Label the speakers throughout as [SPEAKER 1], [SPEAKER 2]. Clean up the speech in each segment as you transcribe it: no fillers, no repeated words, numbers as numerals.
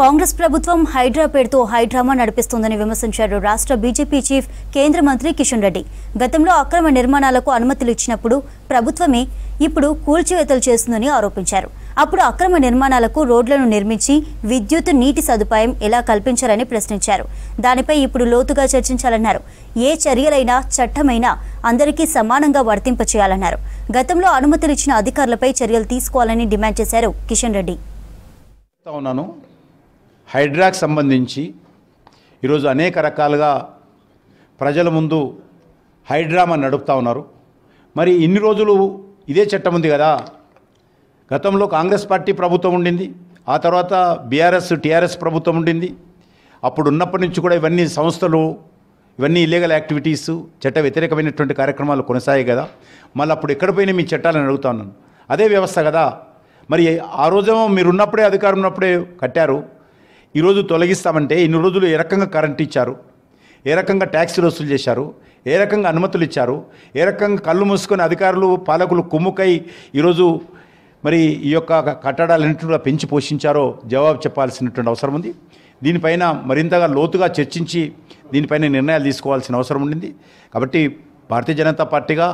[SPEAKER 1] కాంగ్రెస్ ప్రభుత్వం హైడ్రా పేరుతో హైడ్రామా నడిపిస్తోందని విమర్శించారు రాష్ట్ర బీజేపీ చీఫ్ కేంద్ర మంత్రి కిషన్ రెడ్డి. గతంలో అక్రమ నిర్మాణాలకు అనుమతులు ఇచ్చినప్పుడు ప్రభుత్వమే ఇప్పుడు కూల్చివేతలు చేస్తుందని ఆరోపించారు. అప్పుడు అక్రమ నిర్మాణాలకు రోడ్లను నిర్మించి విద్యుత్ నీటి సదుపాయం ఎలా కల్పించారని ప్రశ్నించారు. దానిపై ఇప్పుడు లోతుగా చర్చించాలన్నారు. ఏ చర్యలైనా చట్టమైనా అందరికీ సమానంగా వర్తింపచేయాలన్నారు. గతంలో అనుమతులు ఇచ్చిన అధికారులపై చర్యలు తీసుకోవాలని డిమాండ్ చేశారు కిషన్ రెడ్డి.
[SPEAKER 2] హైడ్రాకు సంబంధించి ఈరోజు అనేక రకాలుగా ప్రజల ముందు హైడ్రామా నడుపుతూ ఉన్నారు. మరి ఇన్ని రోజులు ఇదే చట్టం ఉంది కదా. గతంలో కాంగ్రెస్ పార్టీ ప్రభుత్వం ఉండింది, ఆ తర్వాత టీఆర్ఎస్ ప్రభుత్వం ఉండింది. అప్పుడు ఉన్నప్పటి నుంచి కూడా ఇవన్నీ సంస్థలు, ఇవన్నీ ఇల్లీగల్ యాక్టివిటీస్, చట్ట వ్యతిరేకమైనటువంటి కార్యక్రమాలు కొనసాగాయి కదా. మళ్ళీ అప్పుడు ఎక్కడ పోయినా మీ చట్టాలను అడుగుతా ఉన్నాను. అదే వ్యవస్థ కదా. మరి ఆ రోజేమో మీరున్నప్పుడే అధికారం ఉన్నప్పుడే కట్టారు. ఈరోజు తొలగిస్తామంటే ఇన్ని రోజులు ఏ రకంగా కరెంట్ ఇచ్చారు, ఏ రకంగా ట్యాక్సులు వసూలు చేశారు, ఏ రకంగా అనుమతులు ఇచ్చారు, ఏ రకంగా కళ్ళు మూసుకొని అధికారులు పాలకులు కుమ్ముకై ఈరోజు మరి ఈ యొక్క కట్టడాలన్నింటినీ కూడా పెంచి పోషించారో జవాబు చెప్పాల్సినటువంటి అవసరం ఉంది. దీనిపైన మరింతగా లోతుగా చర్చించి దీనిపైన నిర్ణయాలు తీసుకోవాల్సిన అవసరం ఉండింది. కాబట్టి భారతీయ జనతా పార్టీగా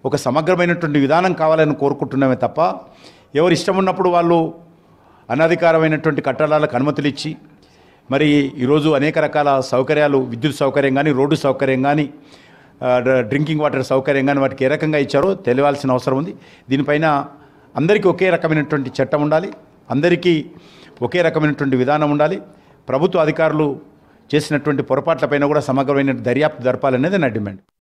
[SPEAKER 2] ఒక సమగ్రమైనటువంటి విధానం కావాలని కోరుకుంటున్నామే తప్ప ఎవరు ఇష్టం ఉన్నప్పుడు వాళ్ళు అనధికారమైనటువంటి కట్టడాలకు అనుమతులు ఇచ్చి మరి ఈరోజు అనేక రకాల సౌకర్యాలు, విద్యుత్ సౌకర్యం కానీ, రోడ్డు సౌకర్యం కానీ, డ్రింకింగ్ వాటర్ సౌకర్యం కానీ వాటికి ఏ రకంగా ఇచ్చారో తెలియాల్సిన అవసరం ఉంది. దీనిపైన అందరికీ ఒకే రకమైనటువంటి చట్టం ఉండాలి, అందరికీ ఒకే రకమైనటువంటి విధానం ఉండాలి. ప్రభుత్వ అధికారులు చేసినటువంటి పొరపాట్లపైన కూడా సమగ్రమైన దర్యాప్తు జరపాలనేది నా డిమాండ్.